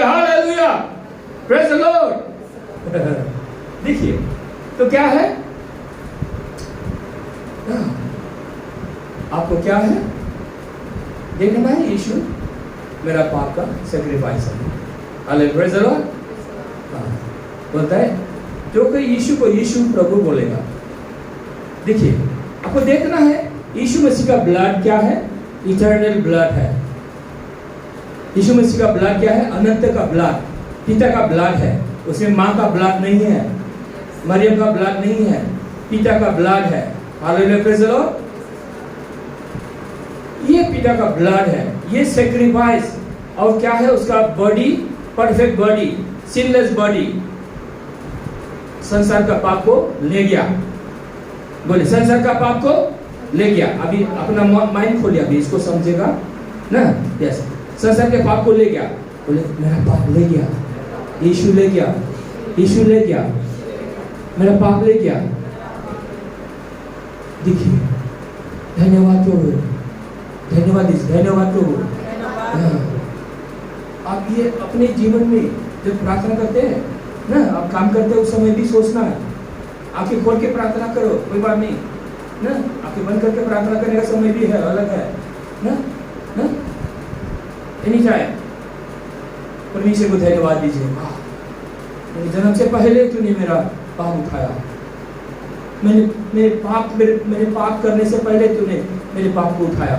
Hallelujah, praise the Lord. देखिए तो क्या है, आपको क्या है देखना है, यीशु मेरा पाप का सैक्रिफाइस है। Hallelujah, praise the Lord. बोलता है जो कोई यीशु को यीशु प्रभु बोलेगा, देखिए आपको देखना है यीशु मसीह का ब्लड क्या है, इटर्नल ब्लड है। यीशु मसीह का ब्लड क्या है, अनंत का ब्लड, पिता का ब्लड है। उसमें माँ का ब्लड नहीं है, मरियम का ब्लड नहीं है, पिता का ब्लड है। Hallelujah, praise the Lord. ये पिता का ब्लड है, ये सैक्रिफाइस। और क्या है उसका body, perfect body, sinless body, संसार का पाप को ले गया। बोले संसार का पाप को ले गया। अभी अपना माइंड खोलिए, अभी इसको समझेगा ना। यस, संसार के पाप को ले गया। बोले मेरा पाप ले गया, यीशु ले गया, यीशु ले गया, मेरा पाप ले गया। देखिए धन्यवाद प्रभु, धन्यवाद, धन्यवाद प्रभु। आप ये अपने जीवन में जब प्रार्थना करते हैं ना, आप काम करते हो उस समय भी सोचना है। आंखें खोल के प्रार्थना करो, कोई बात नहीं ना, आंखें बंद करके प्रार्थना करने का समय भी है, अलग है ना, ना? एनी टाइम परमेश्वर को धन्यवाद दीजिए। मेरे जन्म से पहले तूने मेरा पाप उठाया, मेरे पाप करने से पहले तूने मेरे पाप को उठाया,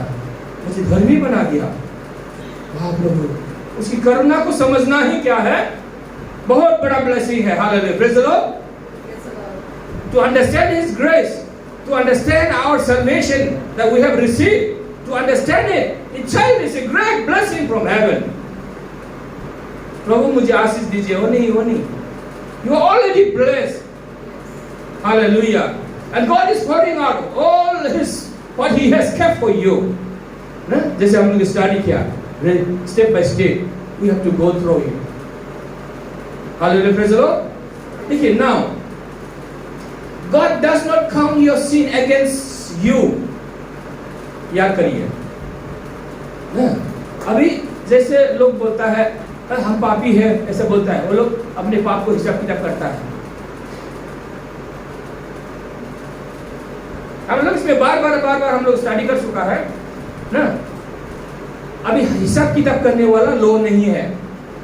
मुझे धर्मी बना दिया। वाह प्रभु, उसकी करुणा को समझना ही क्या है, बहुत बड़ा ब्लेसिंग है। Hallelujah, praise the Lord. To understand His grace, to understand our salvation that we have received, to understand it itself is a great blessing from heaven. प्रभु मुझे आशीष दीजिए, वो नहीं, you are already blessed. Hallelujah. And God is pouring out all His what He has kept for you. ना जैसे हम लोग study किया, step by step we have to go through it. Hallelujah, praise the Lord. देखिए now God does not count your sin against you. याद करिए ना, अभी जैसे लोग बोलता है हम पापी है, ऐसा बोलता है, वो लोग अपने पाप को हिसाब किताब करता है। हम लोग इसमें बार बार हम लोग स्टडी कर चुका है ना। अभी हिसाब किताब करने वाला लो नहीं है,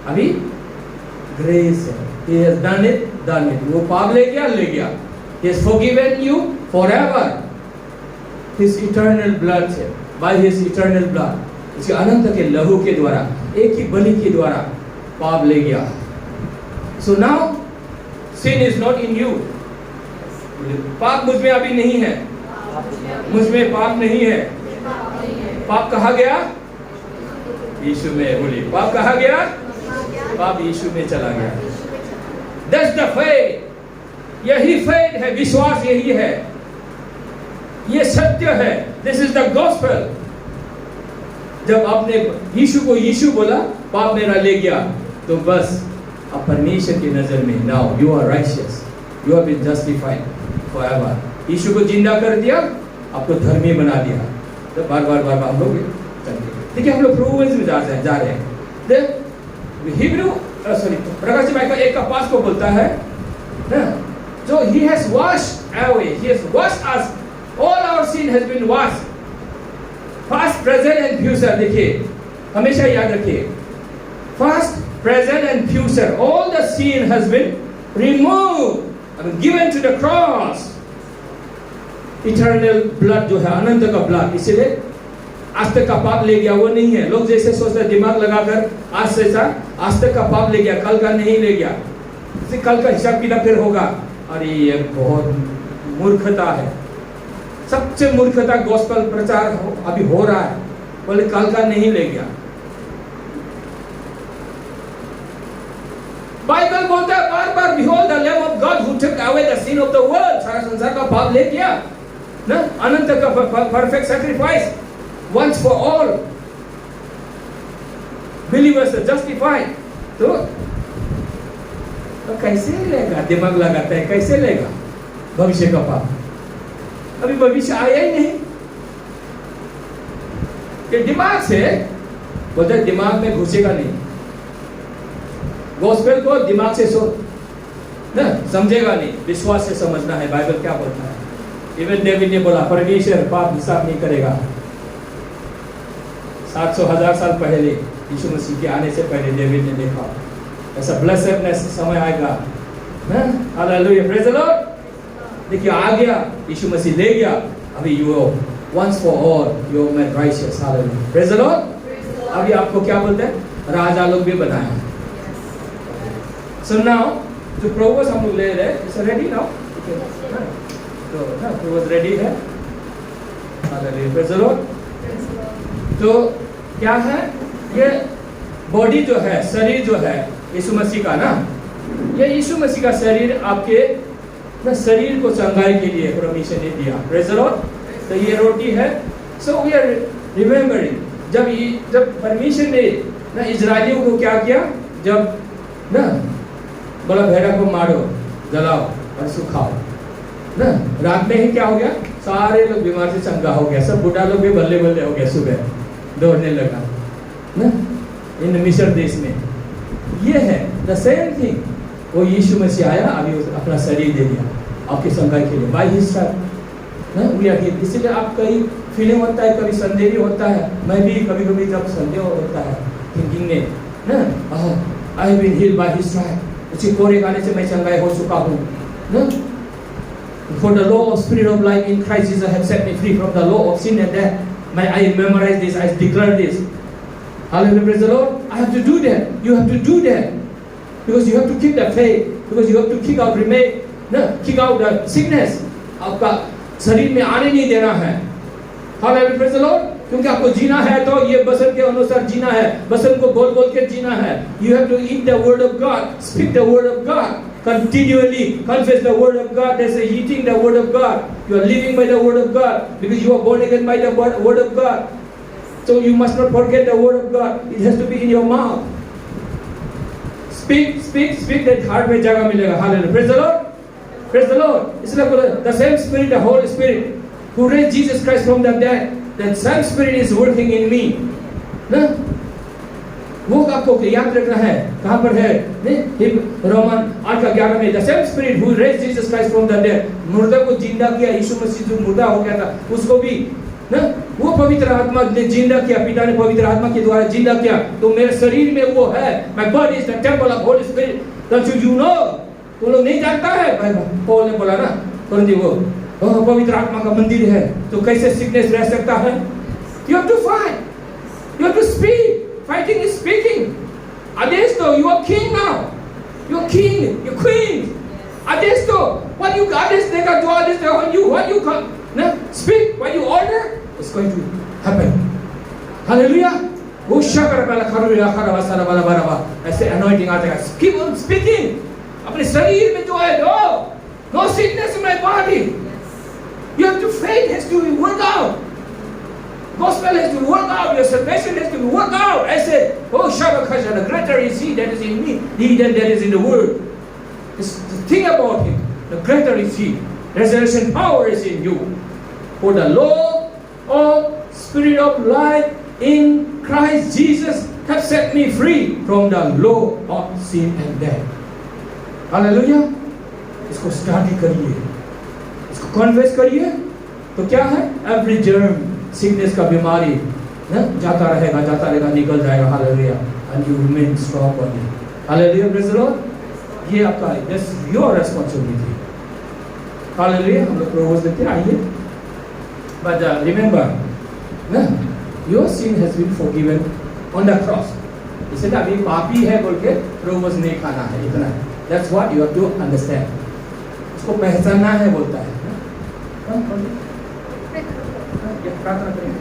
अभी ग्रेस है। He has done it, done it. वो पाप ले गया। He has forgiven you forever. His eternal blood से, by His eternal blood, इसके अनंत के लहू के द्वारा, एक ही बलि के द्वारा पाप ले गया। So now sin is not in you. पाप मुझ में अभी नहीं है, मुझ में पाप नहीं है। पाप कहाँ गया? यीशु में। बोलिए पाप कहाँ गया? पाप यीशु में चला गया। That's the faith. यही faith है, विश्वास यही है, ये सत्य है। This is the gospel. जब आपने यीशु को यीशु बोला, पाप मेरा ले गया, तो बस अब परमेश्वर की नजर में now you are righteous, you have been justified forever. यीशु को जिंदा कर दिया, आपको धर्मी बना दिया। तो बार बार हम लोग देखिए, हम लोग प्रूवेंस में जा रहे हैं। हिब्रू प्रकाशित वाक्य 1:5 को बोलता है ना, so he has washed away, he has washed us, all our sin has been washed, past, present and future। देखिए हमेशा याद रखिए, past, present and future, all the sin has been removed and given to the cross. Eternal blood जो है, अनंत का blood, इसलिए आज तक का पाप ले गया, वो नहीं है। लोग जैसे सोचते हैं दिमाग लगाकर आज तक का पाप ले गया, कल का नहीं ले गया, कल का हिसाब किताब फिर होगा। अरे ये बहुत मूर्खता है, सबसे मूर्खता गॉस्पेल प्रचार अभी हो रहा है। बोले कल का नहीं ले गया। बाइबल बोलता है बार बार, behold the Lamb of God who took away the sin of the world, सारा संसार का पाप ले गया ना, अनंत का perfect sacrifice once for all, believers are justified। तो कैसे लेगा? दिमाग लगाता है, कैसे लेगा भविष्य का पाप? अभी भविष्य आया ही नहीं। ये दिमाग से बोलते दिमाग में घुसेगा नहीं। गॉस्पेल को दिमाग से सुन ना, समझेगा नहीं, विश्वास से समझना है बाइबल क्या बोलता है। इवन डेविड ने बोला परमेश्वर पाप हिसाब नहीं करेगा। 700,000 साल पहले यीशु मसीह के आने से पहले डेविड ने देखा ऐसा ब्लेसेडनेस समय आएगा ना। Hallelujah, praise the Lord. देखिए आ गया, यीशु मसीह ले गया, अभी you once for all you made righteous. Hallelujah, praise the Lord. अभी आपको क्या बोलते हैं, राजा लोग भी बनाया। सो नाउ जो प्रोवोस हम लोग ले रहे हैं, इट्स रेडी नाउ, तो ना प्रोवोस रेडी है। Hallelujah, praise the Lord. तो क्या है, ये बॉडी जो है, शरीर जो है यीशु मसीह का ना, ये यीशु मसीह का शरीर आपके ना शरीर को चंगाई के लिए परमिशन ने दिया। Praise the Lord. तो ये रोटी है। सो वी आर रिमेम्बरिंग, जब परमिशन ने ना इजरायलियों को क्या किया, जब ना बोला भेड़ा को मारो, जलाओ और सुखाओ ना, रात में ही क्या हो गया, सारे लोग बीमार से चंगा हो गया, सब बुढ़ा लोग भी बल्ले बल्ले हो गया, सुबह दौड़ने लगा ना इन मिस्र देश में। ये है द सेम थिंग, वो यीशु मसीह आया, अभी अपना शरीर दे दिया आपके संगाई के लिए, बाय हिज स्ट्राइप ना वी आर हील्ड। इसलिए आप कई फीलिंग होता है, कभी संदेह भी होता है, मैं भी कभी कभी जब संदेह होता है थिंकिंग में ना, I have been healed by his stripe, उसी कोरे गाने से मैं चंगाई हो चुका हूँ ना। For the law of spirit of life in Christ Jesus have set me free from the law of sin and death. I memorize this, I declare this. Hallelujah, praise the Lord. I have to do that. You have to do that. Because you have to keep the faith. Because you have to kick out the sickness. आपका शरीर में आने नहीं देना है। Hallelujah, praise the Lord. क्योंकि आपको जीना है तो ये वचन के अनुसार जीना है, वचन को बोल बोल के जीना है। You have to eat the word of God, speak the word of God, continually confess the word of God. That's eating the word of God. You are living by the word of God because you are born again by the word of God. So you must not forget the word of God. It has to be in your mouth. Speak, speak, speak. That heart में जगह मिलेगा। Hallelujah, praise the Lord, praise the Lord. इसलिए बोला the same Spirit, the Holy Spirit, who raised Jesus Christ from the dead, that same Spirit is working in me. ना वो आपको याद रखना है, कहाँ पर है, रोमन 8:11 में, the same Spirit who raised Jesus Christ from the dead, मुर्दा को जिंदा किया, यीशु मसीह जो मुर्दा हो गया था उसको भी ना वो पवित्र आत्मा ने जिंदा किया, पिता ने पवित्र आत्मा के द्वारा जिंदा किया। तो मेरे शरीर में वो है, my body is the temple of Holy Spirit. Don't you know? तुम लोग नहीं जानता है, पौल ने बोला ना, परंतु वो पवित्र आत्मा का मंदिर है, तो कैसे सिकनेस रह सकता है? You have to fight, you have to speak. Fighting is speaking. Adesto, you are king now. You are king, you are queen. Adesto, what you Adesto, they got to Adesto what you come. No, speak, what you order, it's going to happen. Hallelujah. वो शकर वाला खरुया खरवा सारा वाला बराबा ऐसे anointing आ जाएगा। Keep on speaking. अपने शरीर में जो है no sickness in my body. You have to faith has to work out. Gospel has to work out. Your salvation has to work out. ऐसे oh shabakasha, the greater is he that is in me, he than that is in the world. Think about him. The greater is he. Resurrection power is in you. For the law of spirit of life in Christ Jesus have set me free from the law of sin and death. Hallelujah. इसको start करिए, इसको confess करिए, तो क्या है, every germ sickness का बीमारी ना जाता रहेगा, निकल जाएगा। Hallelujah, and you remain strong on it. Hallelujah, praise the Lord. ये आपका दैट्स योर रिस्पांसिबिलिटी। हालेलुया, हम लोग प्रोवोस देखते हैं, आइए। बट रिमेंबर ना, your sin has been forgiven on the cross. इसलिए अभी पापी है बोल के प्रोवोस नहीं खाना है, इतना। That's what you have to understand. उसको पहचानना है बोलता है। प्रार्थना करेंगे।